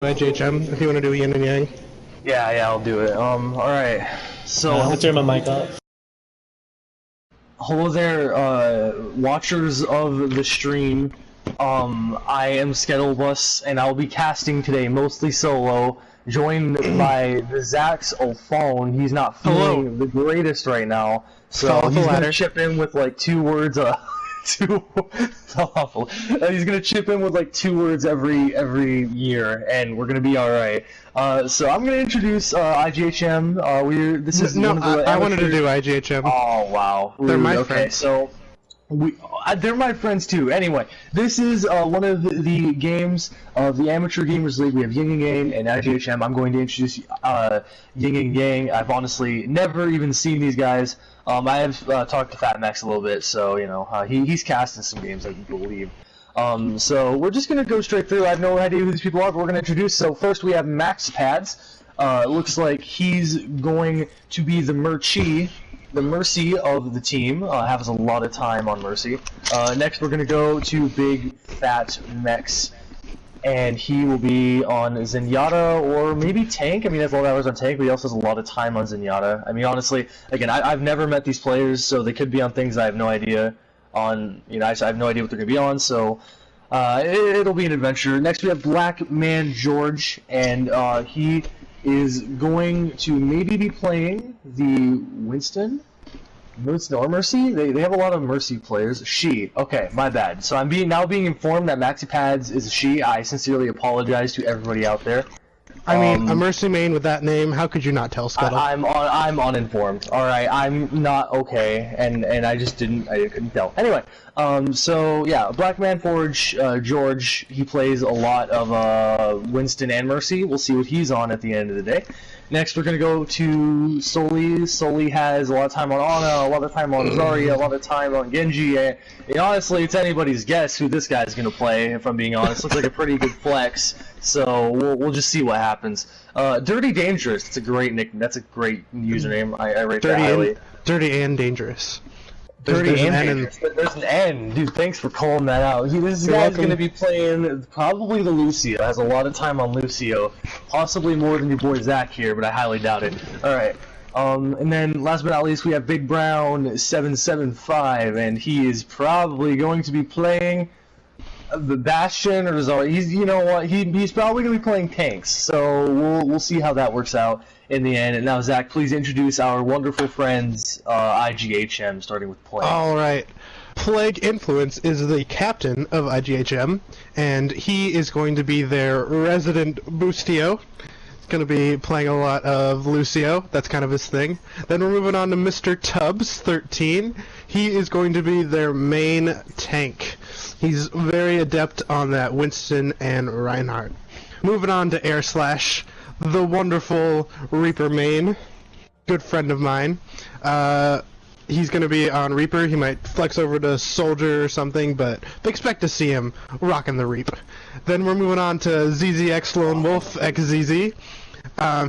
IGHM if you want to do Yin and Yang. Yeah, I'll do it. Alright. So, I'll turn my mic off. Hello there, watchers of the stream. I am Skettlebus, and I'll be casting today mostly solo, joined by the Zach's phone. He's not feeling the greatest right now, so he's gonna chip in with like 2 words. He's gonna chip in with like 2 words every year, and we're gonna be all right. So I'm gonna introduce IGHM. I wanted to do IGHM. Oh wow, they're my Okay, friends. so they're my friends too. Anyway, this is one of the games of the Amateur Gamers League. We have Yin and Yang and IGHM. I'm going to introduce Yin and Yang. I've honestly never even seen these guys. I have talked to Fat Max a little bit, so you know he's cast in some games, I believe. So we're just gonna go straight through. I have no idea who these people are, but we're gonna introduce. So first we have Max Pads. It looks like he's going to be the Mercy of the team. Has a lot of time on Mercy. Next we're gonna go to Big Fat Mex, and he will be on Zenyatta or maybe Tank. I mean, he has a lot of hours on Tank, but he also has a lot of time on Zenyatta. I mean, honestly, again, I've never met these players, so they could be on things I have no idea on. You know, I have no idea what they're gonna be on, so it'll be an adventure. Next we have Black Man George, and he is going to maybe be playing the Winston or Mercy. They have a lot of Mercy players. She. Okay, my bad. So I'm now being informed that Maxi Pads is a she. I sincerely apologize to everybody out there. I mean, a Mercy main with that name, how could you not tell, Scuttle? I'm uninformed. Alright, I'm not okay, and I couldn't tell. Anyway, so yeah, Black Man Forge, George, he plays a lot of Winston and Mercy. We'll see what he's on at the end of the day. Next, we're gonna go to Sully. Sully has a lot of time on Ana, a lot of time on Zarya, a lot of time on Genji. And honestly, it's anybody's guess who this guy's gonna play. If I'm being honest, looks like a pretty good flex. So we'll just see what happens. Dirty Dangerous. That's a great nickname. That's a great username. I rate that highly. Dirty and Dangerous. There's an N. Dude, thanks for calling that out. This guy's going to be playing probably the Lucio. Has a lot of time on Lucio. Possibly more than your boy Zach here, but I highly doubt it. Alright. And then, last but not least, we have Big Brown 775, and he is probably going to be playing the Bastion or Zarya. You know what? He's probably going to be playing tanks. So we'll see how that works out in the end. And now, Zach, please introduce our wonderful friends, IGHM, starting with Plague. Alright. Plague Influence is the captain of IGHM, and he is going to be their resident boostio. He's going to be playing a lot of Lucio. That's kind of his thing. Then we're moving on to Mr. Tubbs, 13. He is going to be their main tank. He's very adept on that Winston and Reinhardt. Moving on to Air Slash, the wonderful Reaper main, good friend of mine. He's going to be on Reaper. He might flex over to Soldier or something, but expect to see him rocking the Reap. Then we're moving on to ZZX Lone Wolf XZZ.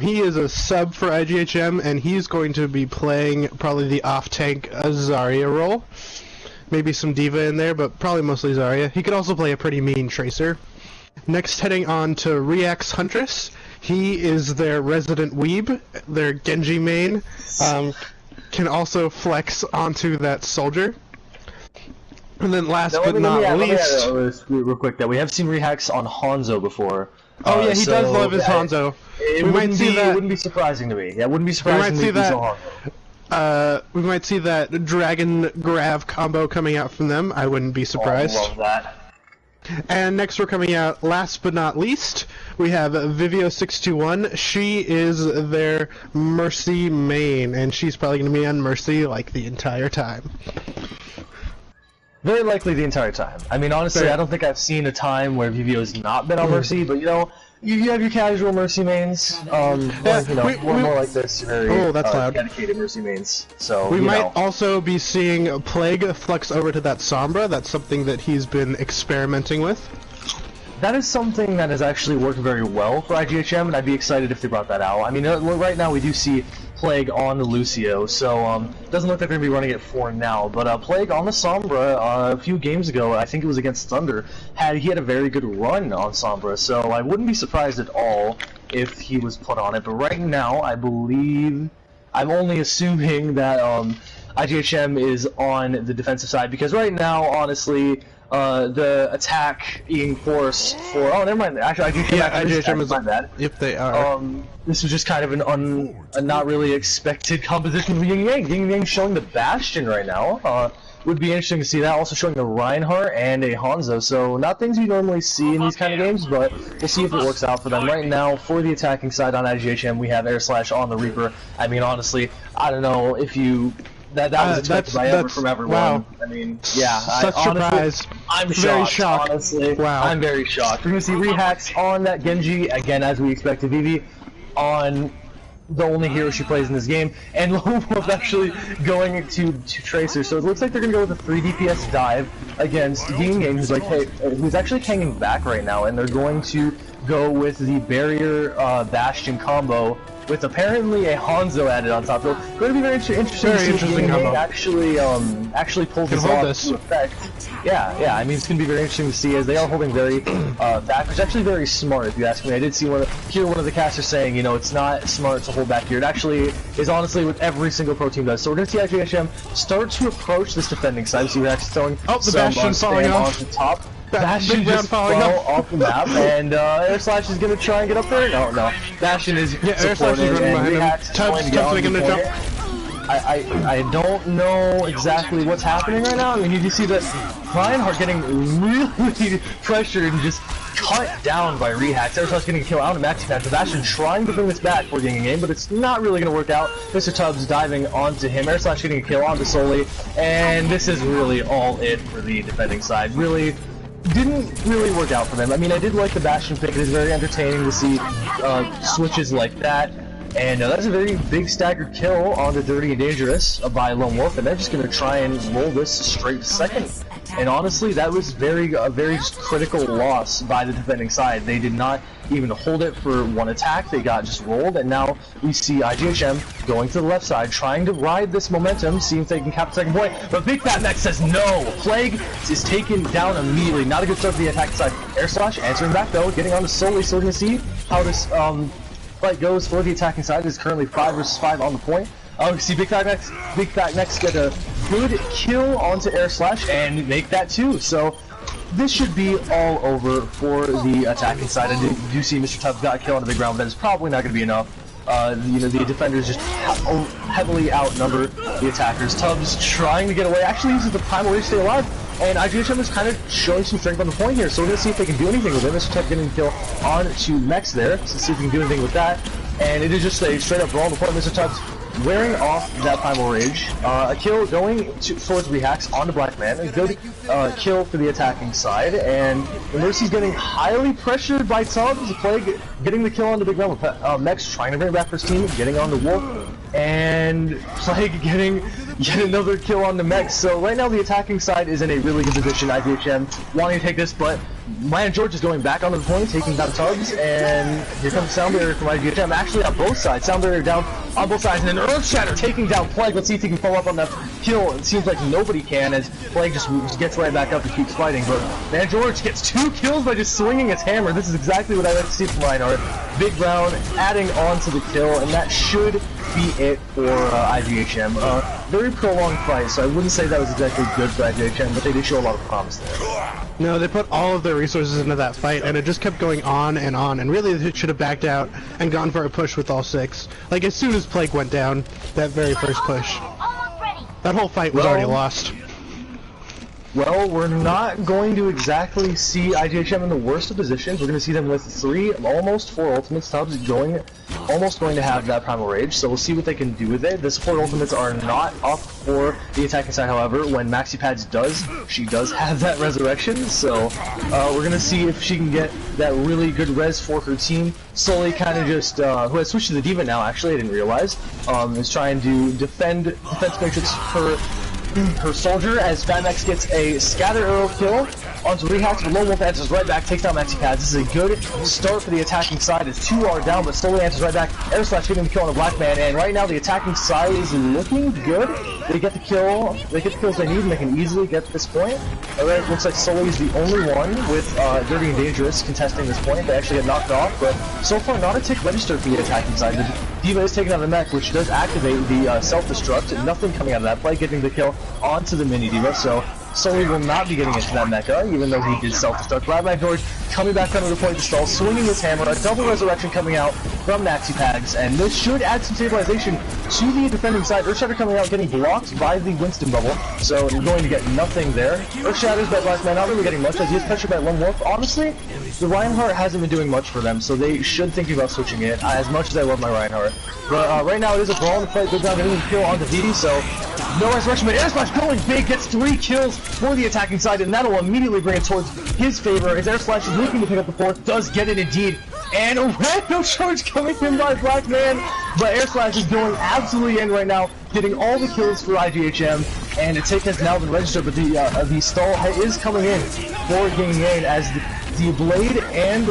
He is a sub for IGHM, and he's going to be playing probably the off-tank Zarya role. Maybe some Diva in there, but probably mostly Zarya. He could also play a pretty mean Tracer. Next, heading on to Reax Huntress. He is their resident weeb, their Genji main. Can also flex onto that Soldier. And then last but not least... real quick, that we have seen Reax on Hanzo before. Oh yeah, he does love his Hanzo. It wouldn't be surprising to me. Yeah, it wouldn't be surprising to me if he saw Hanzo. We might see that Dragon Grav combo coming out from them. I wouldn't be surprised. Oh, I love that. And next we're coming out, last but not least, we have Vivio621. She is their Mercy main, and she's probably going to be on Mercy like the entire time. Very likely the entire time. I mean, honestly, I don't think I've seen a time where Vivio's not been on Mercy, but you know, you have your casual Mercy mains. More like this, very dedicated Mercy mains. So we might also be seeing Plague flex over to that Sombra. That's something that he's been experimenting with. That is something that has actually worked very well for IGHM, and I'd be excited if they brought that out. I mean, right now we do see Plague on the Lucio, so doesn't look like they're going to be running it for now. But Plague on the Sombra a few games ago, I think it was against Thunder, he had a very good run on Sombra, so I wouldn't be surprised at all if he was put on it. But right now, I believe, I'm only assuming that IGHM is on the defensive side, because right now, honestly, the attack being forced for... Oh, never mind. Actually, IGHM is my bad. If they are. This was just kind of a not really expected composition of Yin and Yang. Yin and Yang showing the Bastion right now. Would be interesting to see that. Also showing a Reinhardt and a Hanzo. So not things you normally see in these kind of games, but we'll see if it works out for them. Right now, for the attacking side on IGHM, we have Air Slash on the Reaper. I mean, honestly, I don't know if you... That was expected from everyone. Wow. I mean, yeah. Such surprise. I'm very shocked, honestly. Wow. I'm very shocked. We're going to see rehacks on that Genji, again, as we expected. Vivi on the only hero she plays in this game, and Lowolf actually going to Tracer. So it looks like they're going to go with a 3 DPS dive against Yin Yang, who's like, hey, who's actually hanging back right now, and they're going to go with the Barrier Bastion combo with apparently a Hanzo added on top. So it's going to be very interesting to see if Yin Yang actually pull this off to effect. Yeah, I mean, it's going to be very interesting to see, as they are holding very back, which is actually very smart, if you ask me. I did hear one of the casters saying, you know, it's not smart to hold back here. It actually is honestly what every single pro team does. So we're going to see IGHM start to approach this defending side. So we're actually throwing the Bastion falling off the top. Bastion just fell off the map, and Air Slash is going to try and get up there. No. Bastion is Air Slash is running behind him. Tubbs making the jump. I don't know exactly what's happening right now. I mean, you see that Reinhardt getting really pressured and just cut down by rehacks. Air Slash getting a kill out of Maxi Pad. Bastion trying to bring this back for Yin and Yang, but it's not really going to work out. Mr. Tubbs diving onto him. Air Slash getting a kill onto Soli, and this is really all it for the defending side. Really didn't really work out for them. I mean, I did like the Bastion pick. It is very entertaining to see switches like that. And that's a very big staggered kill on the Dirty and Dangerous by Lone Wolf, and they're just going to try and roll this straight to second. And honestly, that was a very critical loss by the defending side. They did not even hold it for one attack. They got just rolled, and now we see IGHM going to the left side, trying to ride this momentum, see if they can capture the second point. But Big Fat Next says no. Plague is taken down immediately. Not a good start for the attacking side. Air Slash answering back though, getting on to Soli, so we're going to see how this fight goes for the attacking side. Is currently 5 versus 5 on the point. We see Big Fat Next get a good kill onto Air Slash and make that too. So this should be all over for the attacking side. I do see Mr. Tubbs got a kill on the big round, but that is probably not going to be enough. You know, the defenders just heavily outnumber the attackers. Tubbs trying to get away, actually uses the primal to stay alive, and IGHM is kind of showing some strength on the point here, so we're going to see if they can do anything with it. Mr. Tubbs getting a kill on to Mex there, so see if we can do anything with that. And it is just a straight up brawl on the point. Mr. Tubbs wearing off that Primal Rage. A kill going towards rehacks onto Black Man. A good kill for the attacking side. And Mercy's getting highly pressured by Tubbs. Plague getting the kill on the big realm. Mex trying to bring it back for his team, getting on the Wolf. And Plague getting yet another kill on the Mex. So right now the attacking side is in a really good position. IGHM wanting to take this, but Lion George is going back onto the point, taking down Tubbs, and here comes Sound Barrier from IGHM, actually on both sides. Sound Barrier down on both sides, and then Earth Shatter taking down Plague. Let's see if he can follow up on that kill. It seems like nobody can, as Plague just gets right back up and keeps fighting, but Lion George gets 2 kills by just swinging his hammer. This is exactly what I like to see from Reinhardt. Big round, adding on to the kill, and that should be it for IGHM. Very prolonged fight, so I wouldn't say that was exactly good for IGHM, but they did show a lot of promise there. No, they put all of their resources into that fight, and it just kept going on, and really they should have backed out and gone for a push with all 6. Like, as soon as Plague went down, that very first push, that whole fight was already lost. Well, we're not going to exactly see IGHM in the worst of positions. We're going to see them with 3, almost 4 ultimates. Tubbs almost going to have that Primal Rage, so we'll see what they can do with it. The support ultimates are not up for the attacking side, however. When Maxi Pads she does have that Resurrection, so we're going to see if she can get that really good res for her team. Sully kind of just, who has switched to the D.Va now, actually, I didn't realize, is trying to defend Defense Matrix for her soldier, as Fatmax gets a scatter arrow kill onto Rehacks, but Lone Wolf answers right back, takes down Maxi Pads. This is a good start for the attacking side as 2 are down, but slowly answers right back. Air Slash getting the kill on a Black Man, and right now the attacking side is looking good. They get the kills they need, and they can easily get to this point. Alright, looks like Sully is the only one with Dirty and Dangerous contesting this point. They actually get knocked off, but so far not a tick registered for the attacking side. The D.Va is taking out the mech, which does activate the self-destruct. Nothing coming out of that play, getting the kill onto the mini D.Va, so Sully will not be getting into that mecha, even though he did self-destruct. Black George coming back under the point to stall, swinging his hammer, a double resurrection coming out from Maxi Pags, and this should add some stabilization to the defending side. Earthshatter coming out, getting blocked by the Winston bubble, so you're going to get nothing there. Earthshatter's by Black Man, not really getting much, as he is pressured by Lone Wolf. Honestly, the Reinhardt hasn't been doing much for them, so they should think about switching it, as much as I love my Reinhardt. But right now it is a brawl in the fight, goes down, getting the kill onto VD, so no resurrection, but Air Slash going big, gets 3 kills for the attacking side, and that'll immediately bring it towards his favor, as Air Slash is looking to pick up the 4th, does get it indeed, and a random charge coming in by Black Man, but Air Slash is going absolutely in right now, getting all the kills for IGHM, and a take has now been registered, but the stall is coming in for Yin and Yang, as the Blade and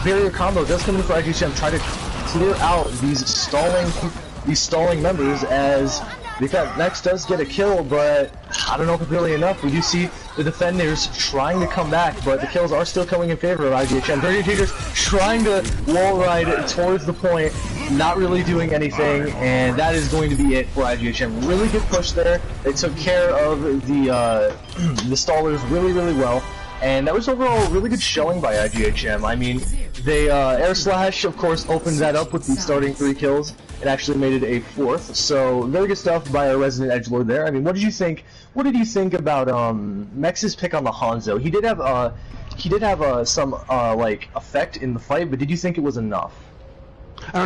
barrier combo does come in for IGHM, try to clear out these stalling members, as the Next does get a kill, but I don't know if it's really enough. We do see the defenders trying to come back, but the kills are still coming in favor of IGHM. Dirty Teachers trying to wall ride towards the point, not really doing anything, and that is going to be it for IGHM. Really good push there. They took care of the stallers really, really well. And that was overall a really good showing by IGHM. I mean, they, Air Slash, of course, opened that up with the starting 3 kills. It actually made it a 4th, so very good stuff by our resident edgelord there. I mean, what did you think? What did you think about Mex's pick on the Hanzo? He did have some like effect in the fight, but did you think it was enough?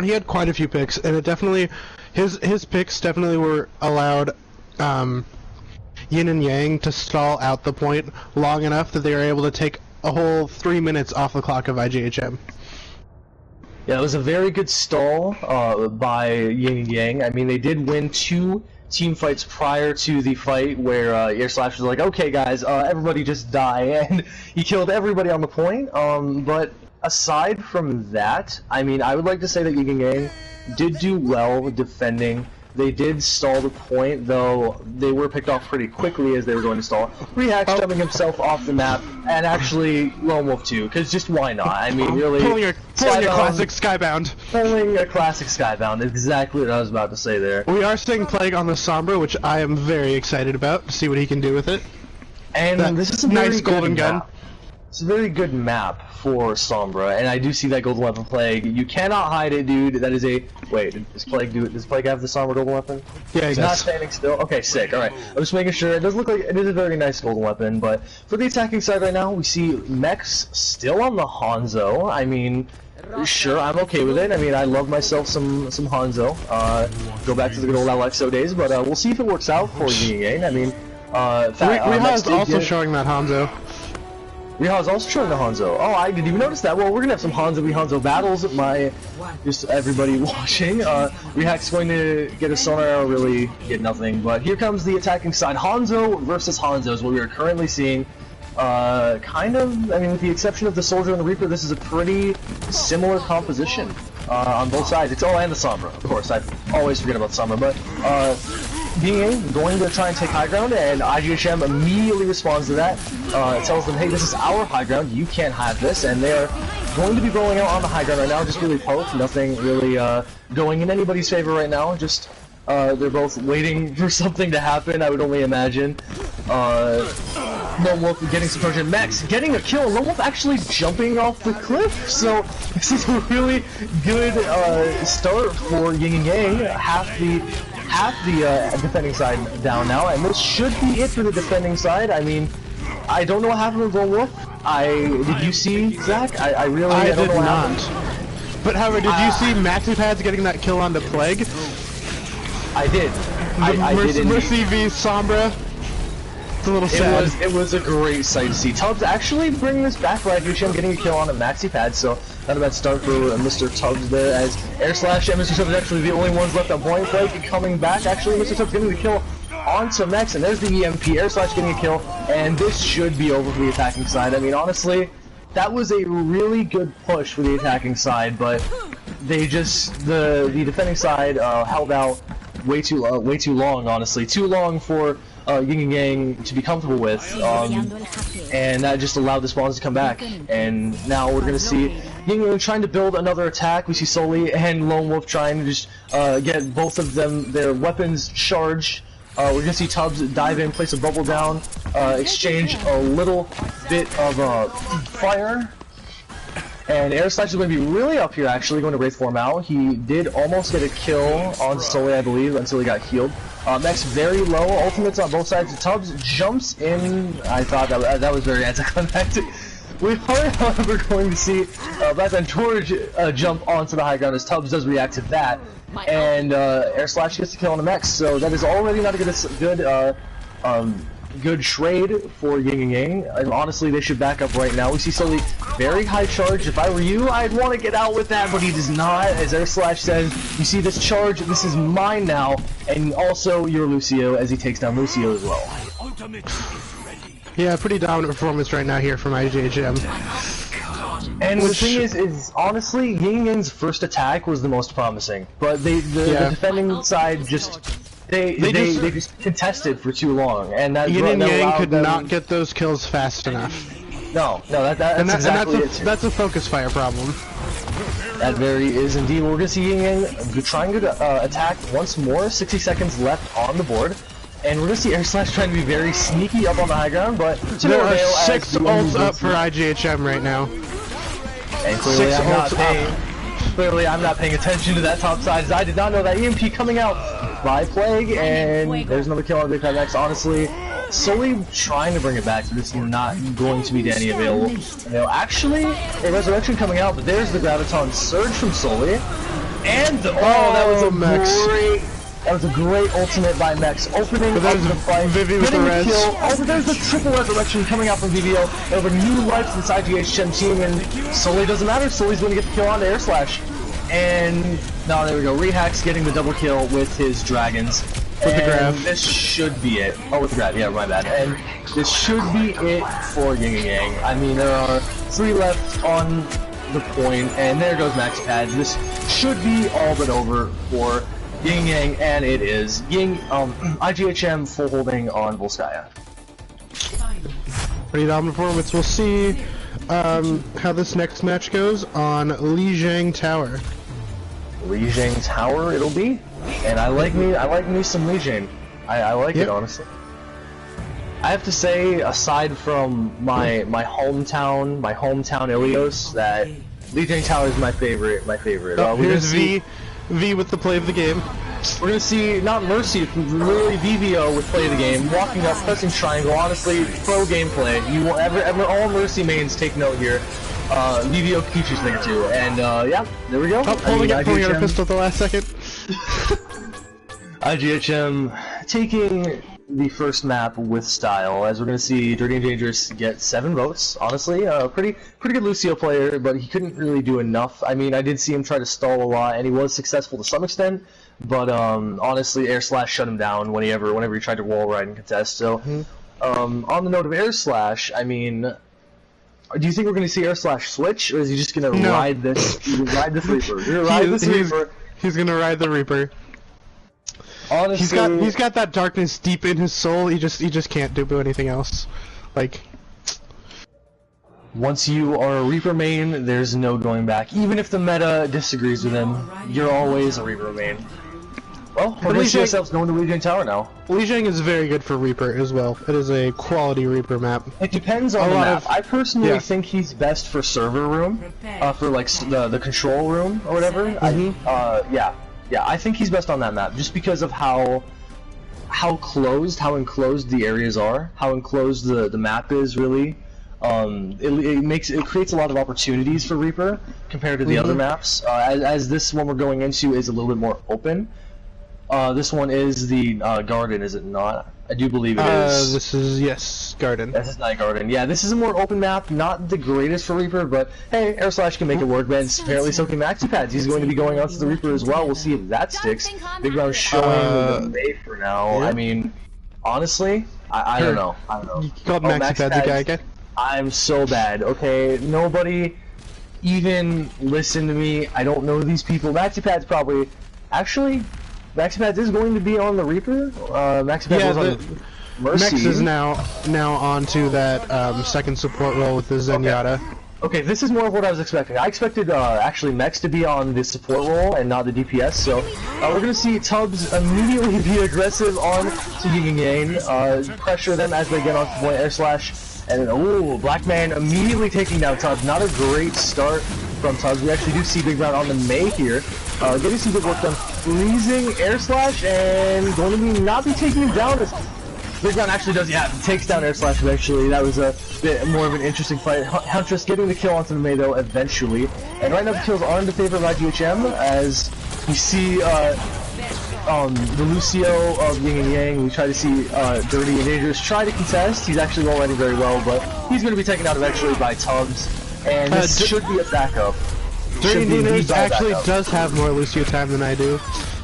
He had quite a few picks, and it definitely his picks definitely were allowed Yin and Yang to stall out the point long enough that they were able to take a whole 3 minutes off the clock of IGHM. Yeah, it was a very good stall by Yin and Yang. I mean, they did win 2 team fights prior to the fight where Air Slash was like, okay guys, everybody just die, and he killed everybody on the point. But aside from that, I mean, I would like to say that Yin and Yang did do well defending. They did stall the point, though they were picked off pretty quickly as they were going to stall. Rehak shoving himself off the map, and actually Lone Wolf too, because just why not? I mean, really... Pulling a classic Skybound. Pulling a classic Skybound, exactly what I was about to say there. We are seeing Plague on the Sombra, which I am very excited about, to see what he can do with it. And this is a very nice golden gun. It's a very good map for Sombra, and I do see that golden weapon Plague. You cannot hide it, dude. That is a... Wait, does Plague have the Sombra golden weapon? Yeah, he's not standing still. Okay, sick. Alright, I'm just making sure. It does look like it is a very nice golden weapon, but for the attacking side right now, we see Mex still on the Hanzo. I mean, sure, I'm okay with it. I mean, I love myself some Hanzo. Go back to the good old Alexo days, but we'll see if it works out for Yin and Yang. I mean, Riha is also showing that Hanzo. Riha is also showing the Hanzo. Oh, I didn't even notice that. Well, we're gonna have some Hanzo v Hanzo battles. Just everybody watching. Rehak's going to get a sonar arrow, really get nothing. But here comes the attacking side. Hanzo versus Hanzo is what we are currently seeing. Kind of, I mean, with the exception of the Soldier and the Reaper, this is a pretty similar composition on both sides. It's and the Sombra, of course. I always forget about Sombra, but being going to try and take high ground, and IGHM immediately responds to that. It tells them, hey, this is our high ground, you can't have this, and they're going to be rolling out on the high ground right now, just really poke, nothing really going in anybody's favor right now, just they're both waiting for something to happen, I would only imagine. Lone Wolf getting some pressure. Max getting a kill. Lone Wolf actually jumping off the cliff. So this is a really good start for Yin and Yang. Half the defending side down now, and this should be it for the defending side. I mean, I don't know what happened with Lone Wolf. Did you see, Zach? I don't know what happened. But however, did you see Maxi Pads getting that kill onto Plague? I did. I did. Mercy v Sombra. It's a little sad. It was a great sight to see. Tubbs actually bringing this back for IGHM, getting a kill on a Maxi Pad, so not a bad start for Mr. Tubbs there, as Air Slash and Mr. Tubbs are actually the only ones left on point. Plague coming back, actually Mr. Tubbs getting the kill onto Mex, and there's the EMP. Air Slash getting a kill, and this should be over for the attacking side. I mean, honestly, that was a really good push for the attacking side, but they just the defending side held out way too long. Honestly, too long for Yin and Yang to be comfortable with, and that just allowed the spawns to come back. And now we're gonna see Yin and Yang trying to build another attack. We see Sully and Lone Wolf trying to just get both of them their weapons charged. We're gonna see Tubbs dive in, place a bubble down, exchange a little bit of fire. And Air Slash is going to be really up here, actually, going to Wraith form out. He did almost get a kill on Sully, I believe, until he got healed. Next, very low, ultimates on both sides. Tubbs jumps in. I thought that was very anticlimactic. We are, however, going to see Black and George jump onto the high ground as Tubbs does react to that. And Air Slash gets the kill on the mech, so that is already not a good trade for Yin and Yang. And honestly, they should back up right now. We see Sully very high charge. If I were you, I'd want to get out with that, but he does not. As Air Slash says, you see this charge, this is mine now, and also your Lucio as he takes down Lucio as well. Yeah, pretty dominant performance right now here from IGHM. And the thing is honestly, Yin and Yang's first attack was the most promising, but the defending side just they just contested for too long, and that Yin and Yang could not get those kills fast enough. No, that's exactly it. That's a focus fire problem. That very is indeed. We're gonna see Yin and Yang trying to attack once more. 60 seconds left on the board. And we're gonna see Air Slash trying to be very sneaky up on the high ground, but there are 6 ults up for IGHM right now. And clearly I'm not paying attention to that top side, as I did not know that EMP coming out by Plague, and there's another kill on Big Time X. Honestly, Sully trying to bring it back, but it's not going to be Danny available. Actually, a Resurrection coming out, but there's the Graviton Surge from Sully, and that was a great ultimate by Mex, opening up the fight, Vivi with the res. Kill. Oh, but there's the triple resurrection coming out from VVO. Over new life to this IGHM team, and Sully doesn't matter. Sully's going to get the kill on Air Slash. And, no, there we go. Rehax getting the double kill with his dragons. With the grab. This should be it. Oh, with the grab, yeah, my bad. And this should be it for Yin and Yang. I mean, there are 3 left on the point, and there goes Max Pads. This should be all but over for Yin and Yang, and it is. IGHM full holding on Volskaya. Pretty dominant performance. We'll see how this next match goes on Lijiang Tower. Lijiang Tower it'll be, and I like me some Lijiang. I like it, honestly. I have to say, aside from my hometown Ilios, that Lijiang Tower is my favorite. Oh, here's V with the play of the game. We're gonna see not Mercy, really VVO with play of the game, walking up, pressing triangle. Honestly, pro gameplay. You will all Mercy mains take note here. VVO can teach you a thing or two, and yeah, there we go. Pulling out a pistol at the last second. IGHM taking the first map with style, as we're going to see Dirty and Dangerous get 7 votes. Honestly, pretty good Lucio player, but he couldn't really do enough. I mean, I did see him try to stall a lot, and he was successful to some extent, but honestly, Air Slash shut him down whenever he tried to wall ride and contest. So, on the note of Air Slash, I mean, do you think we're going to see Air Slash switch, or is he just going to ride this Reaper? He's going to ride the Reaper. Honestly, he's got that darkness deep in his soul. He just can't do anything else. Like, once you are a Reaper main, there's no going back. Even if the meta disagrees with him, you're always a Reaper main. Well, we're going to see ourselves going to Lijiang Tower now. Lijiang is very good for Reaper as well. It is a quality Reaper map. It depends on the map. I personally think he's best for server room, for like the control room or whatever. Yeah, I think he's best on that map, just because of how enclosed the areas are, how enclosed the map is really. It creates a lot of opportunities for Reaper compared to the other maps. As this one we're going into is a little bit more open. This one is the garden, is it not? I do believe it is. This is, yes, garden. This is not garden. Yeah, this is a more open map, not the greatest for Reaper, but hey, Air Slash can make it work, man. Apparently so can MaxiPads. He's going to be going on to the Reaper as well. We'll see if that sticks. Big Round showing the May for now. Yeah. I mean, Honestly, I don't know. You called MaxiPad the guy again? I'm so bad, okay? Nobody even listen to me. I don't know these people. MaxiPad's probably... Actually, MaxiPad is going to be on the Reaper. MaxiPad was on the Mercy. Max is now on to that second support role with the Zenyatta. Okay, this is more of what I was expecting. I expected actually Mex to be on the support role and not the DPS, so we're going to see Tubbs immediately be aggressive on to Yin and Yang, pressure them as they get off the point, air slash, and ooh, Black Man immediately taking down Tubbs. Not a great start from Tubbs. We actually do see Big Brown on the Mei here, getting some good work done, freezing air slash, and going to not be taking him down as Big Brown actually does, takes down air slash eventually. That was a bit more of an interesting fight. Huntress getting the kill onto the Mei though eventually. And right now the kills are in the favor of IGHM as we see the Lucio of Yin and Yang. We try to see Dirty and Dangerous try to contest. He's actually rolling very well, but he's going to be taken out eventually by Tubbs. And this should be a backup. Dirty and Dangerous actually does have more Lucio time than I do.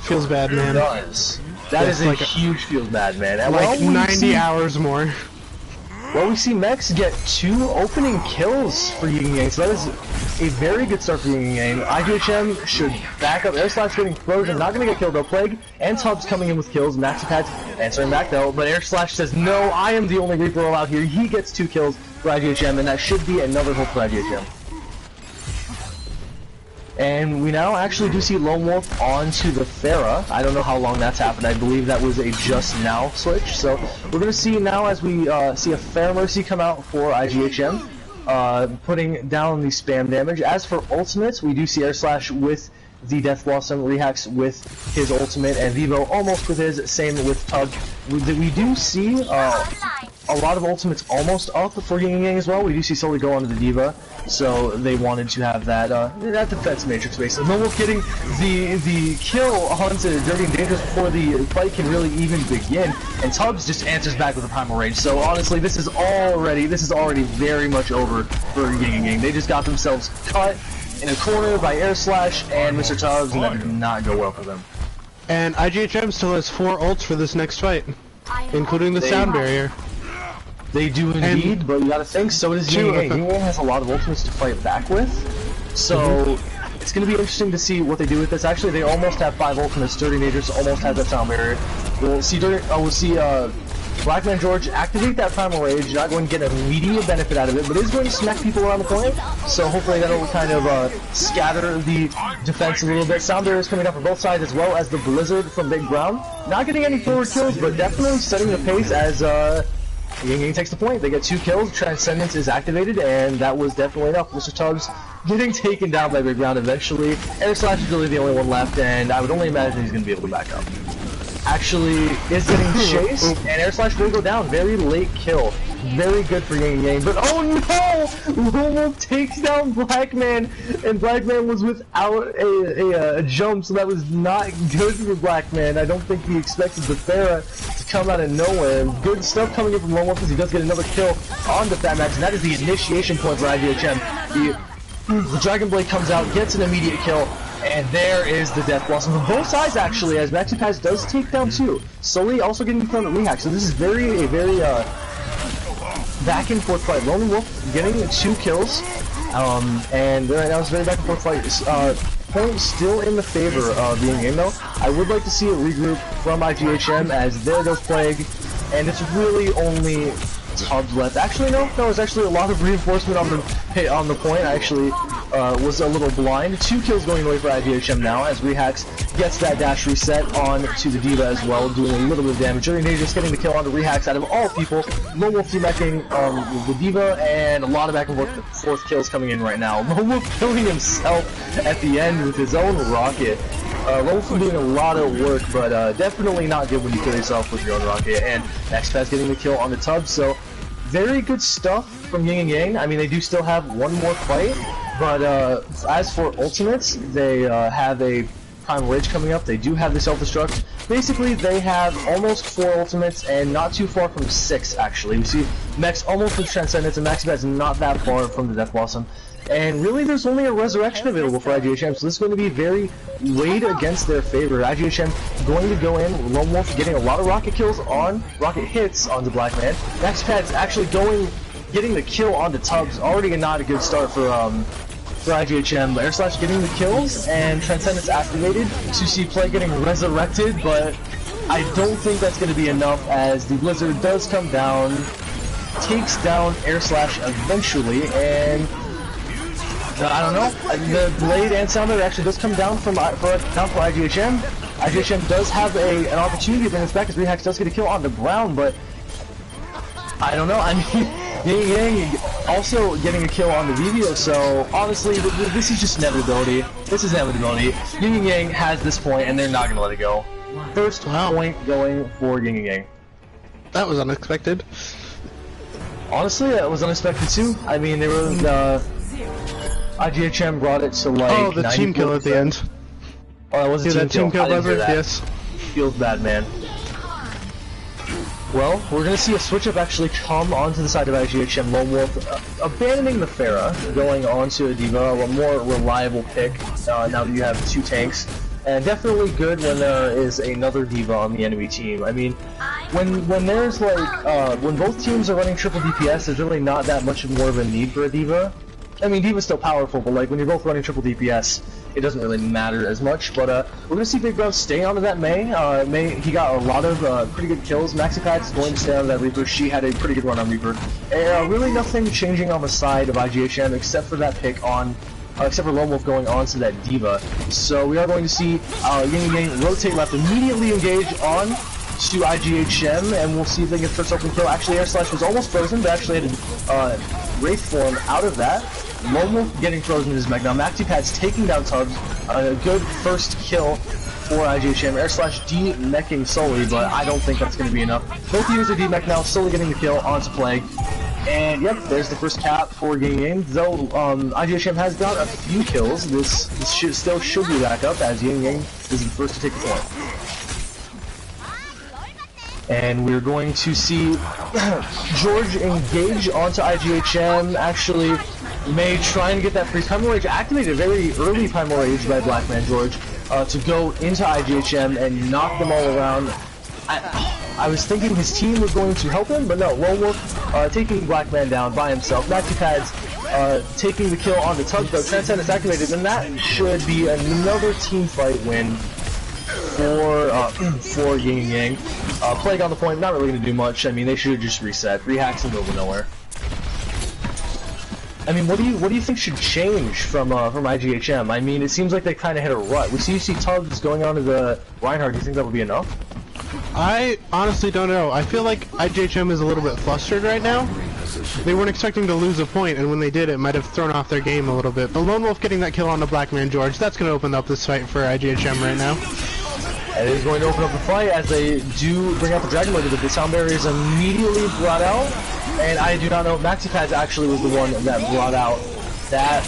Feels bad, man. It does. That is like a huge feels bad, man. And like 90 hours more. Well, we see Mex get 2 opening kills for Yin and Yang, so that is a very good start for Yin and Yang. IGHM should back up. Air Slash getting frozen, not going to get killed though. Plague and Tubbs coming in with kills. MaxiPad's answering back though, but Air Slash says, no, I am the only Reaper out here. He gets 2 kills for IGHM, and that should be another hope for IGHM. And we now actually do see Lone Wolf onto the Pharah. I don't know how long that's happened. I believe that was a just now switch. So we're going to see now as we see a Pharah Mercy come out for IGHM, putting down the spam damage. As for ultimates, we do see Air Slash with the Death Blossom, Rehax with his ultimate, and Vivo almost with his, same with Tug. We do see a lot of ultimates almost up for Yin and Yang as well. We do see Sully go onto the Diva, so they wanted to have that defense matrix basically. No Wolf getting the kill onto Dirty and Dangerous before the fight can really even begin, and Tubbs just answers back with a Primal Rage. So honestly, this is already very much over for Yin and Yang. They just got themselves cut in a corner by Air Slash and Mr. Tubbs, and that did not go well for them. And IGHM still has 4 ults for this next fight, including the sound barrier. They do indeed, but you gotta think, so does Yin and Yang. Yin and Yang has a lot of ultimates to fight back with, so it's gonna be interesting to see what they do with this. Actually, they almost have 5 ultimates. Dirty Naders almost have that sound barrier. We'll see Blackman George activate that Primal Rage, not going to get immediate benefit out of it, but is going to smack people around the point, so hopefully that'll kind of scatter the defense a little bit. Sound barrier is coming up for both sides, as well as the Blizzard from Big Brown. Not getting any forward kills, but definitely setting the pace as Yin and Yang takes the point. They get 2 kills, Transcendence is activated, and that was definitely enough. Mr. Tubbs getting taken down by Big Brown eventually. Air Slash is really the only one left, and I would only imagine he's going to be able to back up. Actually is getting chased, and Air Slash will go down. Very late kill. Very good for Yin and Yang, but oh no! Lone Wolf takes down Black Man, and Black Man was without a jump, so that was not good for Black Man. I don't think he expected the Pharah to come out of nowhere. Good stuff coming in from Lone Wolf as he does get another kill on the Fat Max, and that is the initiation point for IGHM. The Dragon Blade comes out, gets an immediate kill, and there is the Death Blossom from both sides actually, as MaxiPad does take down 2. Sully also getting thrown at Rehack, so this is a very back and forth fight. Lone Wolf getting 2 kills, and right now it's a very back and forth fight. Point still in the favor of Yin and Yang though. I would like to see a regroup from IGHM as there goes Plague, and it's really only Tubbs left. Actually, no, there's actually a lot of reinforcement on the point. I actually was a little blind. 2 kills going away for IGHM now as Rehax gets that dash reset on to the Diva as well, doing a little bit of damage. Dirty Naders just getting the kill onto Rehax out of all people. Lone Wolf teammaking the Diva, and a lot of back and forth kills coming in right now. Lone Wolf killing himself at the end with his own rocket. Lone Wolf doing a lot of work, but definitely not good when you kill yourself with your own rocket. And MaxiPad's getting the kill on the Tubbs, so very good stuff from Yin and Yang. I mean, they do still have one more fight, but as for ultimates, they have a Primal Rage coming up. They do have the self-destruct. Basically, they have almost 4 ultimates and not too far from 6, actually. We see Mex almost with Transcendence, and MaxiPad's not that far from the Death Blossom. And really, there's only a Resurrection available for IGHM, so this is going to be very weighed against their favor. IGHM going to go in, Lone Wolf getting a lot of rocket hits onto Blackman. MaxiPad's actually getting the kill onto Tubbs, already not a good start for IGHM. Air Slash getting the kills, and Transcendence activated. Sushi Play getting resurrected, but I don't think that's going to be enough as the Blizzard does come down, takes down Air Slash eventually, and I don't know, the Blade and Sounder actually does come down for IGHM. IGHM does have an opportunity to bring this back as Rehax does get a kill on the ground, but I don't know, I mean, Yin and Yang also getting a kill on the Vivio, so honestly, this is just inevitability. This is inevitability. Yin and Yang has this point, and they're not going to let it go. First point going for Yin and Yang. That was unexpected. Honestly, that was unexpected too. I mean, they were, IGHM brought it to like the team kill at the end. Oh, that was a team kill. Buzzer, yes. Feels bad, man. Well, we're gonna see a switch up actually come onto the side of IGHM. Lone Wolf abandoning the Pharah, going onto a D.Va, a more reliable pick now that you have two tanks. And definitely good when there is another D.Va on the enemy team. I mean, when there's like, when both teams are running triple DPS, there's really not that much more of a need for a D.Va. I mean, D.Va's still powerful, but like when you're both running triple DPS, it doesn't really matter as much. But we're gonna see Big Bro stay onto that Mei. Mei, he got a lot of pretty good kills. MaxiPad is going to stay on that Reaper. She had a pretty good run on Reaper. Really nothing changing on the side of IGHM except for that pick on. Except for Lone Wolf going on to that D.Va. So we are going to see Yin and Yang rotate left, immediately engage on to IGHM, and we'll see if they get first open kill. Actually, Air Slash was almost frozen, but actually had Wraith form out of that. Lone Wolf getting frozen in his mech. Now MaxiPad's taking down Tubbs. A good first kill for IGHM. Air Slash D-meching Sully, but I don't think that's going to be enough. Both teams are D-mech now, Sully getting the kill onto Plague. And yep, there's the first cap for Yin and Yang. Though IGHM has got a few kills, this still should be back up as Yin and Yang is the first to take the point. And we're going to see George engage onto IGHM. Actually, Mei trying to get that free Primal Rage activated, very early Primal Rage by Blackman George, to go into IGHM and knock them all around. I was thinking his team was going to help him, but no, Lone Wolf taking Blackman down by himself. MaxiPad's taking the kill on the Tubbs, though Transcendence activated, and that should be another team fight win for Yin and Yang. Plague on the point, not really going to do much. I mean, they should have just reset. Rehacks in the middle of nowhere. I mean, what do you think should change from IGHM? I mean, it seems like they kind of hit a rut. We see Tubbs going on to the Reinhardt. Do you think that would be enough? I honestly don't know. I feel like IGHM is a little bit flustered right now. They weren't expecting to lose a point, and when they did, it might have thrown off their game a little bit. But Lone Wolf getting that kill on the Blackman George, that's going to open up this fight for IGHM right now. It is going to open up the fight as they do bring out the Dragon Blade, but the sound barrier is immediately brought out. And I do not know, MaxiPads actually was the one that brought out that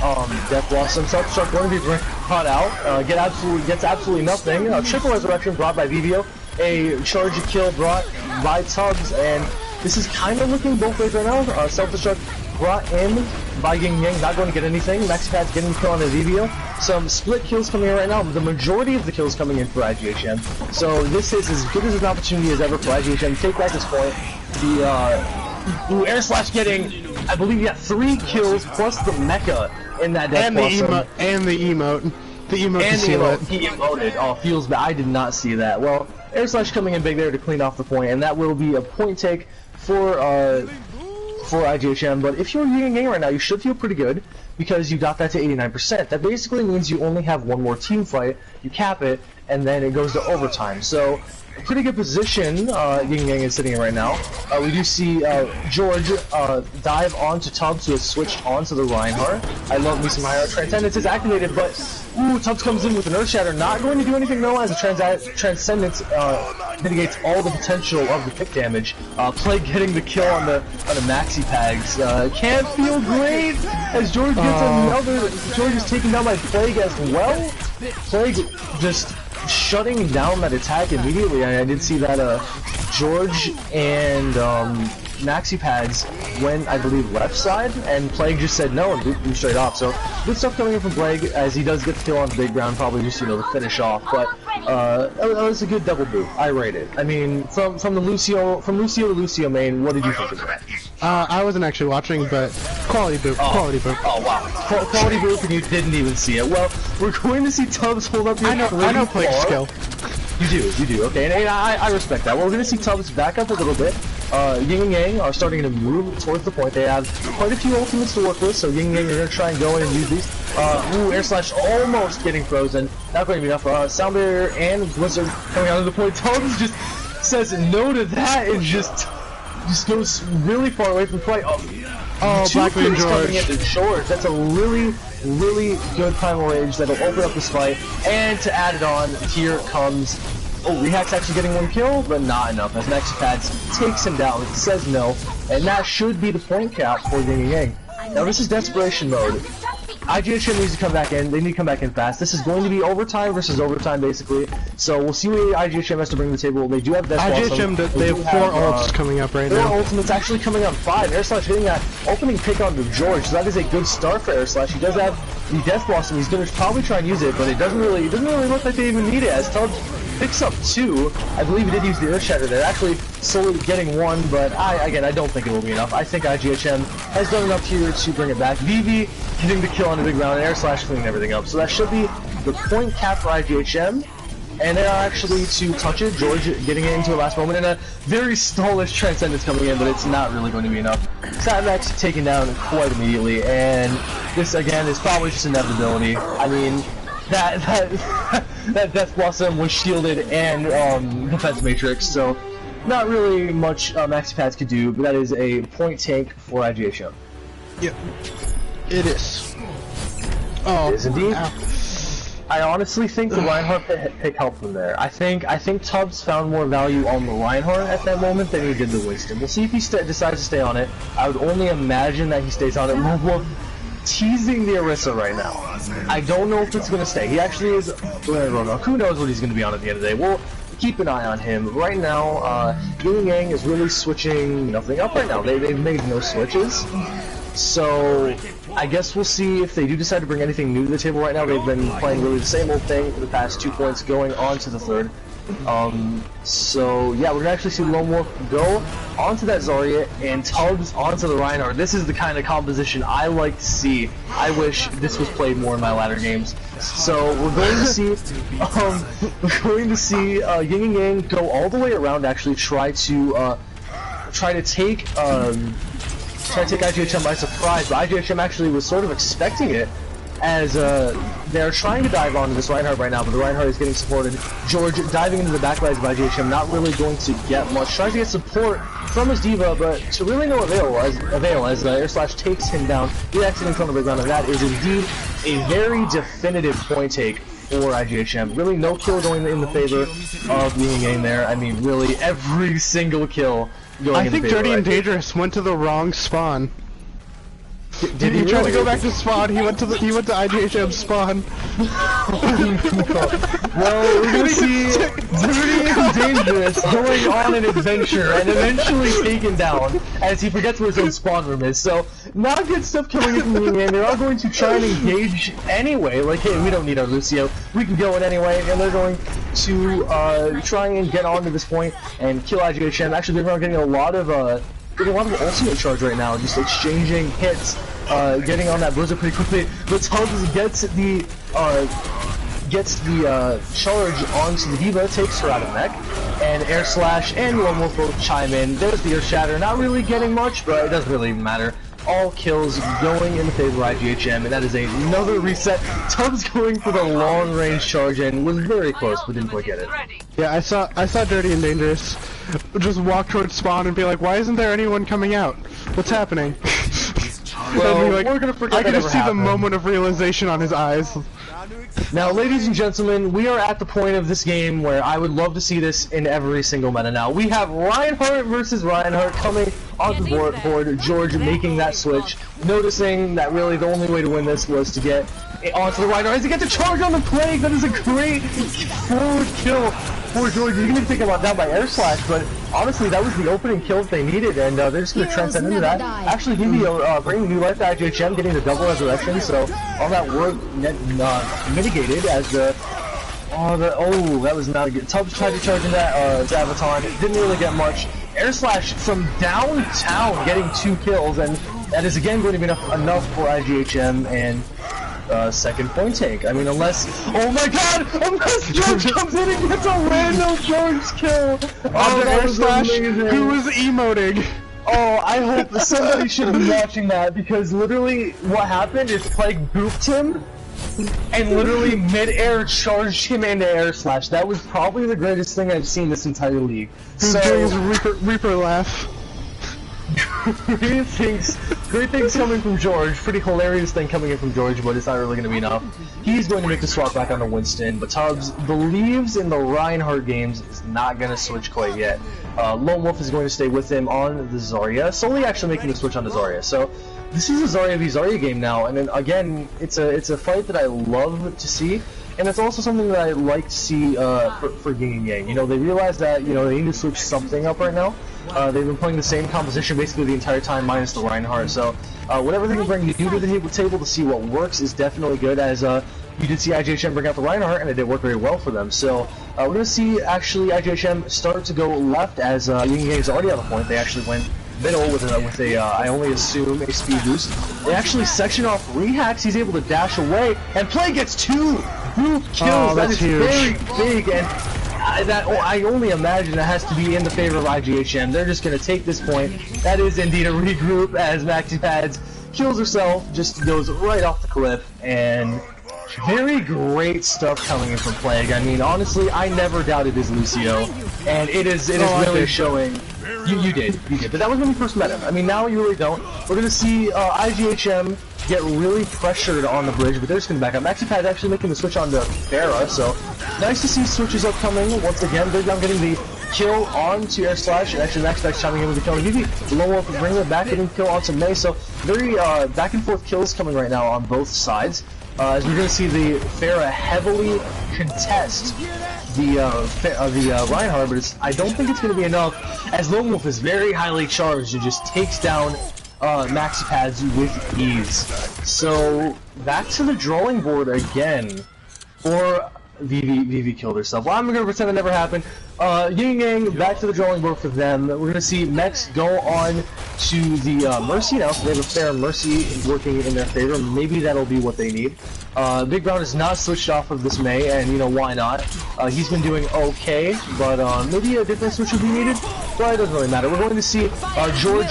Death Blossom. Self-Destruct going to be brought out, gets absolutely nothing. Triple Resurrection brought by Vivio, a charge kill brought by Tubbs, and this is kind of looking both ways right now. Self-Destruct brought in by Yin and Yang, not going to get anything. MaxiPad's getting the kill on the Vivio. Some split kills coming in right now. The majority of the kills coming in for IGHM. So this is as good as an opportunity as ever for IGHM to take back this point. The Air Slash getting, I believe, 3 kills plus the mecha in that Death Blossom. And the emote. The emote and to seal it. He emoted. Oh, feels bad. I did not see that. Well, Air Slash coming in big there to clean off the point, and that will be a point take for IGHM. But if you're Yin and Yang right now, you should feel pretty good because you got that to 89%. That basically means you only have one more team fight, you cap it, and then it goes to overtime. So, a pretty good position Yin and Yang is sitting in right now. We do see George dive onto Tubbs, who has switched onto the Reinhardt. I love me some higher. Transcendence is activated, but ooh, Tubbs comes in with an Earth Shatter. Not going to do anything though, as the Transcendence mitigates all the potential of the pick damage. Plague getting the kill on the MaxiPads. Can't feel great as George gets another. George is taken down by Plague as well. Plague just shutting down that attack immediately. I did see that George and Maxi Pads went, I believe, left side, and Plague just said no and booped him straight off. So good stuff coming in from Plague, as he does get the kill on the big ground, probably just, you know, to finish off. But that was a good double boot. I rate it. I mean, from Lucio to Lucio main, what did you think of that? I wasn't actually watching, but quality boot. Quality boot. Oh wow, quality boot, and you didn't even see it. Well, we're going to see Tubbs hold up your I know Plague's skill. You do, okay, and I respect that. Well, we're going to see Tubbs back up a little bit. Yin and Yang are starting to move towards the point. They have quite a few ultimates to work with, so Yin and Yang are going to try and go in and use these. Air slash almost getting frozen. Not going to be enough. Sound Barrier and Blizzard coming out of the point. Tubbs just says no to that and just goes really far away from the fight. Blackman George. George. That's a really good primal rage that'll open up this fight. And to add it on, here comes. Oh, Rehack's actually getting one kill, but not enough, as Maxi Pads takes him down, says no, and that should be the point cap for Yin and Yang. Now this is desperation mode. IGHM needs to come back in, they need to come back in fast. This is going to be overtime versus overtime, basically, so we'll see what IGHM has to bring to the table. They do have Death Blossom. They have 4 ults coming up right now. 4 ultimates actually coming up 5. Air Slash hitting that opening pick onto George, so that is a good start for Air Slash. He does have the Death Blossom, he's going to probably try and use it, but it doesn't really look like they even need it, as Tubbs picks up 2. I believe he did use the Earth Shatter there, actually solely getting 1, but I don't think it will be enough. I think IGHM has done enough here to bring it back. VV getting the kill on the big round, and Air Slash cleaning everything up. So that should be the point cap for IGHM, and they are actually to touch it. George getting it into the last moment, and a very stallish Transcendence coming in, but it's not really going to be enough. Satmax taken down quite immediately, and this again is probably just inevitability. I mean, that Death Blossom was shielded and Defense Matrix, so not really much Maxi Pads could do, but that is a point tank for IGHM. Yep, it is. Oh, it is indeed. Ow. I honestly think the Reinhardt pick helped them there. I think Tubbs found more value on the Reinhardt at that moment than he did the Winston. We'll see if he decides to stay on it. I would only imagine that he stays on it. Well, teasing the Orisa right now. I don't know if it's going to stay. He actually is going to run up. Who knows what he's going to be on at the end of the day. We'll keep an eye on him. Right now, Yin and Yang is really switching nothing up right now. They've made no switches. So I guess we'll see if they do decide to bring anything new to the table right now. They've been playing really the same old thing for the past 2 points going on to the third. So yeah, we're gonna actually see Lone Wolf go onto that Zarya and Tubbs onto the Reinhardt. This is the kind of composition I like to see. I wish this was played more in my latter games. So we're going to see Yin and Yang go all the way around. Actually, try to take IGHM by surprise, but IGHM actually was sort of expecting it, as they're trying to dive onto this Reinhardt right now, but the Reinhardt is getting supported. George diving into the backlines by IGHM, not really going to get much. Tries to get support from his D.Va, but to really no avail as Air Slash takes him down. He accidentally from the big round, and that is indeed a very definitive point take for IGHM. Really no kill going in the favor of Yin and Yang there. I mean, really every single kill going I in think the favor. Dirty and Dangerous went to the wrong spawn. Did he tried really? to go back to spawn? He went to IGHM spawn. Well, we're gonna see Dirty and Dangerous going on an adventure and eventually taken down as he forgets where his own spawn room is. So, not good stuff coming in from Yin and they are going to try and engage anyway. Like, hey, we don't need our Lucio. We can go in anyway, and they're going to try and get onto this point and kill IGHM. Actually, they're getting a lot of ultimate charge right now, just exchanging hits, getting on that Blizzard pretty quickly. But Tubbs gets the charge onto the D.Va, takes her out of mech, and Air Slash and Lone Wolf both chime in. There's the Earth Shatter, not really getting much, but it doesn't really even matter. All kills going in the favor of IGHM, and that is another reset. Tubbs going for the long-range charge and was very close, but didn't quite get it. Yeah, I saw Dirty and Dangerous just walk towards spawn and be like, why isn't there anyone coming out? What's happening? Well, like, we're gonna forget I can that just ever see the happened. moment of realization on his eyes. Now, ladies and gentlemen, we are at the point of this game where I would love to see this in every single meta now. We have Reinhardt versus Reinhardt coming onto the board. George making that switch, noticing that really the only way to win this was to get onto the Reinhardt. As he gets a charge on the Plague, that is a great forward kill for George. He's going to take him down by air slash, but honestly, that was the opening kill that they needed, and they're just going to transcend into that. Actually, bringing new life to IGHM, getting the double resurrection, so all that work mitigated as that was not a good. Tubbs tried to charge in that Zavaton, didn't really get much. Air slash from downtown, getting 2 kills, and that is again going to be enough for IGHM and second point take. I mean, unless George comes in and gets a random George kill On the air slash, who was emoting. Oh, I hope somebody should be watching that, because literally what happened is Plague booped him and literally mid-air charged him into air slash. That was probably the greatest thing I've seen this entire league. So doing his Reaper laugh. Great things coming from George. Pretty hilarious thing coming in from George, but it's not really going to be enough. He's going to make the swap back onto Winston, but Tubbs believes in the Reinhardt games is not going to switch quite yet. Lone Wolf is going to stay with him on the Zarya, solely actually making the switch on the Zarya. So this is a Zarya v Zarya game now, and then again, it's a fight that I love to see. And it's also something that I like to see for Yin and Yang. You know, they realize that, you know, they need to switch something up right now. They've been playing the same composition basically the entire time, minus the Reinhardt. So whatever they can bring new to the table to see what works is definitely good, as you did see IGHM bring out the Reinhardt, and it did work very well for them. So we're going to see, actually, IGHM start to go left, as Yin and Yang is already on the point. They actually went middle with a I only assume, a speed boost. They actually section off Rehacks. He's able to dash away, and Play gets 2 group kills. Oh, that is huge. Very big, and I only imagine that has to be in the favor of IGHM. They're just going to take this point. That is indeed a regroup, as MaxiPads kills herself, just goes right off the cliff, and very great stuff coming in from Plague. I mean, honestly, I never doubted his Lucio, and it is really showing. You did, but that was when we first met him. I mean, now you really don't. We're gonna see IGHM get really pressured on the bridge, but they're just gonna back up. MaxiPad's actually making the switch onto Pharah, so nice to see switches upcoming once again. Big Down getting the kill onto Air Slash, and actually MaxiPad's chiming in with the kill. Vivi, low up, bringing it back, getting kill onto Mei. So very back and forth kills coming right now on both sides. As we're gonna see the Pharah heavily contest the Reinhardt, but I don't think it's going to be enough, as Lone Wolf is very highly charged and just takes down MaxiPads with ease. So back to the drawing board again for Vivi killed herself. Well, I'm going to pretend that never happened. Yin and Yang, back to the drawing board for them. We're going to see Mex go on to the Mercy now, so they have a fair Mercy working in their favor. Maybe that'll be what they need. Big Brown is not switched off of this Mei, and you know, why not? He's been doing okay, but maybe a different switch would be needed. But it doesn't really matter. We're going to see George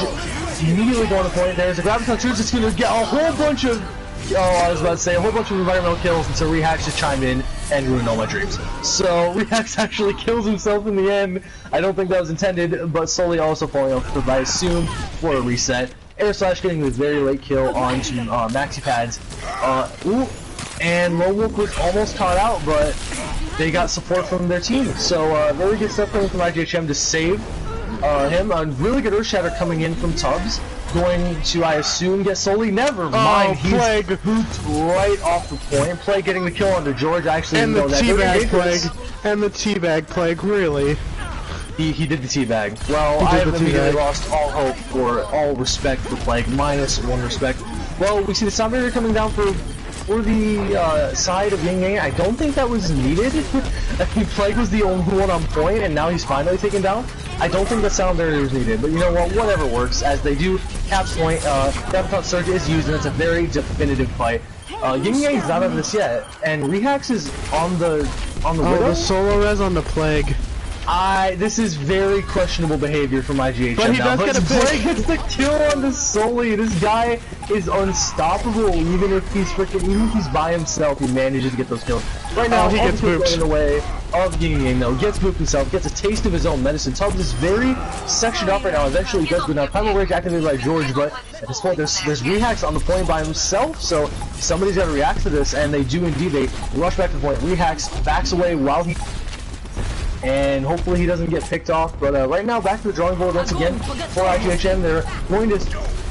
immediately go on the point. There's a Graviton Surge that's going to get a whole bunch of I was about to say a whole bunch of environmental kills until Rehacks just chimed in and ruined all my dreams. So Rehacks actually kills himself in the end. I don't think that was intended, but Sully also falling off the cliff, I assume, for a reset. Air Slash getting the very late kill onto MaxiPads. And Lone Wolf was almost caught out, but they got support from their team. So very good stuff coming from IGHM to save him. A really good Earth Shatter coming in from Tubbs. Going to, I assume, get Sully. Never mind. Plague hooped right off the point. Plague getting the kill onto George. I actually and know the that. teabag Plague. And the teabag Plague, really. He did the teabag. Well, I have immediately lost all hope for all respect for Plague. -1 respect. Well, we see the Sound Barrier coming down for the side of Yin Yang. I don't think that was needed. I mean, Plague was the only one on point, and now he's finally taken down. I don't think the Sound Barrier was needed, but you know what? Whatever works. As they do, Cap's point, Graviton Surge is used, and it's a very definitive fight. Yin Yang's not on this yet, and Rehacks is on the Widow. The solo res on the Plague. This is very questionable behavior from IGHM. But he does get a Plague gets the kill on the Sully. This guy is unstoppable. Even if he's by himself, he manages to get those kills. Right now, he gets booped. Away. of Yin and Yang, though, gets booped himself, gets a taste of his own medicine. Tubbs is very sectioned up right now. Eventually he does go down. Primal Rage activated by George, but at this point there's Rehacks on the point by himself, so somebody's got to react to this, and they do indeed. They rush back to the point. Rehacks backs away while he... and hopefully he doesn't get picked off, but right now back to the drawing board once again for IGHM. They're going to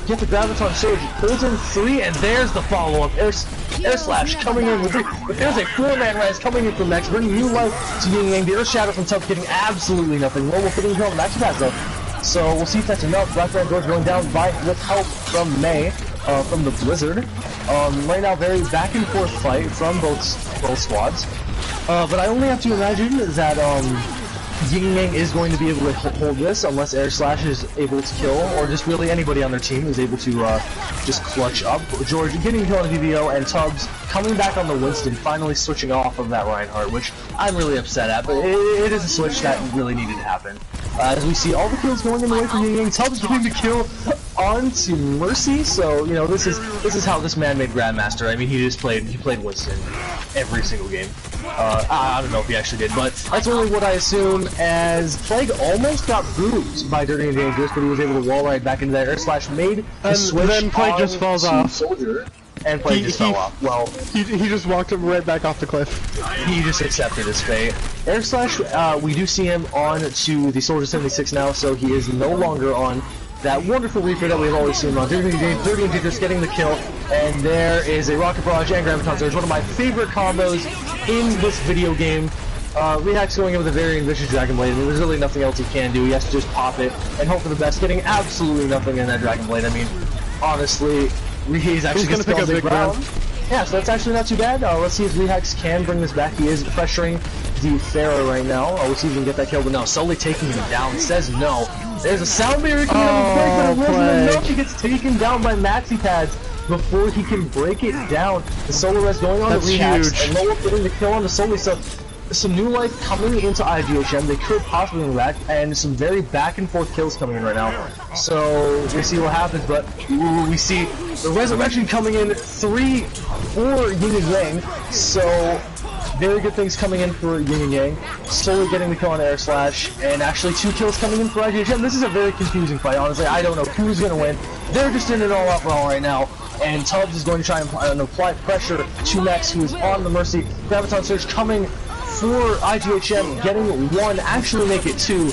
get the Graviton Surge, pulls in 3, and there's the follow-up. Air Slash coming in with 3, but there's a 4-man rise coming in from Max, bringing new life to Yin and Yang. The Earth Shadow from Tubbs getting absolutely nothing. Lowell putting him on the Max pass though, so we'll see if that's enough. Blackman George going down with help from May, from the Blizzard. Right now, very back and forth fight from both squads. But I only have to imagine that Yin and Yang is going to be able to hold this unless Air Slash is able to kill, or just really anybody on their team is able to just clutch up. George getting a kill on VVO, and Tubbs coming back on the Winston, finally switching off of that Reinhardt, which I'm really upset at, but it is a switch that really needed to happen. As we see all the kills going in the way for Yin and Yang, Tubbs getting the kill onto Mercy, so, you know, this is how this man made Grandmaster. I mean, he played Winston every single game. I don't know if he actually did, but that's only what I assume, as Plague almost got booped by Dirty and Dangerous, but he was able to wall ride back into that. Air Slash made the switch, then Plague just falls off. Soldier, and Plague just fell off. Well, he just walked him right back off the cliff. He just accepted his fate. Air Slash, we do see him on to the Soldier 76 now, so he is no longer on that wonderful Reaper that we've always seen on. Dirty and Dangerous getting the kill, and there is a Rocket Barrage and Graviton Surge, one of my favorite combos in this video game. Rehacks going in with a very vicious Dragon Blade. I mean, there's really nothing else he can do. He has to just pop it and hope for the best, getting absolutely nothing in that Dragon Blade. I mean, honestly, he's actually going to pick up big ground. Yeah, so that's actually not too bad. Let's see if Rehacks can bring this back. He is pressuring the Pharaoh right now. We'll see if he can get that kill, but no, Sully taking him down, says no. There's a sound barrier coming out of Plague, but it wasn't enough. He gets taken down by Maxi Pads before he can break it down. The Solar Res going on to Rehacks, and Lowell getting the kill on the Sully, so some new life coming into IGHM. They could possibly react, and some very back and forth kills coming in right now. So we'll see what happens, but we see the Resurrection coming in 3 for Yin and Yang, so very good things coming in for Yin and Yang. Slowly getting the kill on Air Slash, and actually 2 kills coming in for IGHM. This is a very confusing fight, honestly. I don't know who's going to win. They're just in an all-out brawl right now, and Tubbs is going to try and apply pressure to Max, who is on the Mercy. Graviton Surge coming for IGHM, getting 1, actually make it 2.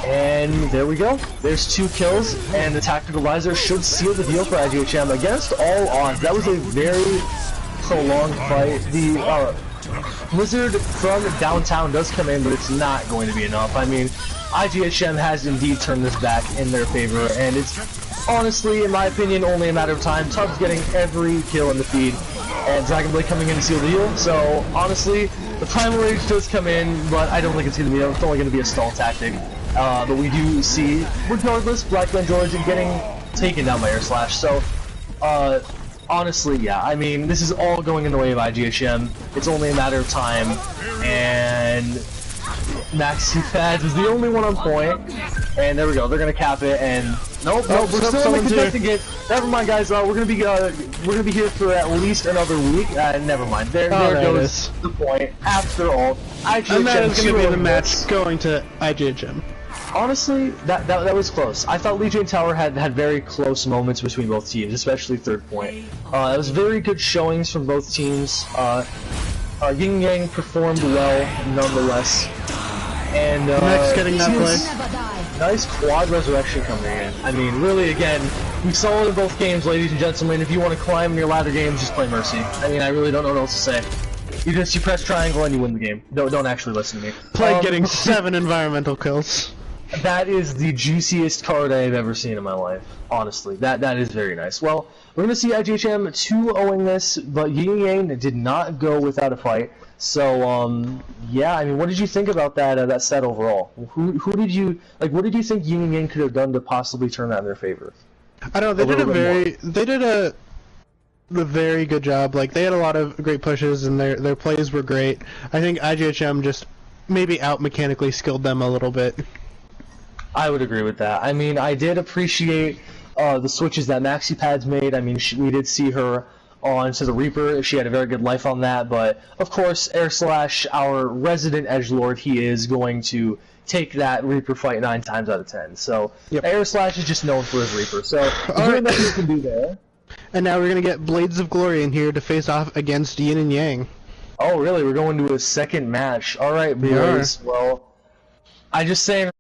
And there we go. There's 2 kills, and the Tactical Visor should seal the deal for IGHM against all odds. That was a very prolonged fight. The Blizzard from downtown does come in, but it's not going to be enough. I mean, IGHM has indeed turned this back in their favor, and it's honestly, in my opinion, only a matter of time. Tubbs getting every kill in the feed, and Dragon Blade coming in to seal the deal. So honestly, the Primal Rage does come in, but I don't think it's going to be. It's only going to be a stall tactic. But we do see, regardless, Blackman George getting taken down by Air Slash. So honestly, yeah. I mean, this is all going in the way of IGHM. It's only a matter of time, and Maxi Pads is the only one on point. And there we go. They're gonna cap it, and nope, we're still only contesting it. Never mind, guys. We're gonna be here for at least another week. Never mind. There goes the point. After all, IGHM. And that is gonna be the match going to IGHM. Honestly, that was close. I thought Legion Tower had very close moments between both teams, especially third point. It was very good showings from both teams. Yin and Yang performed well, nonetheless. And Max getting that play. Nice quad resurrection coming in. I mean, really, again, we saw it in both games, ladies and gentlemen. If you want to climb in your ladder games, just play Mercy. I mean, I really don't know what else to say. You press triangle and you win the game. Don't actually listen to me. Play getting 7 environmental kills. That is the juiciest card I have ever seen in my life. Honestly, that is very nice. Well, we're gonna see IGHM 2-0ing this, but Yin and Yang did not go without a fight. So, yeah, I mean, what did you think about that set overall? Who did you like? What did you think Yin and Yang could have done to possibly turn that in their favor? I don't know. They did a very good job. Like, they had a lot of great pushes, and their plays were great. I think IGHM just maybe out mechanically skilled them a little bit. I would agree with that. I mean, I did appreciate the switches that Maxi Pads made. I mean, we did see her onto the Reaper. She had a very good life on that, but of course, Air Slash, our resident edgelord, he is going to take that Reaper fight 9 times out of 10. So Air Slash is just known for his Reaper. So there's really nothing you can do there. And now we're gonna get Blades of Glory in here to face off against Yin and Yang. Oh, really? We're going to a second match. All right, boys. Well, I just say.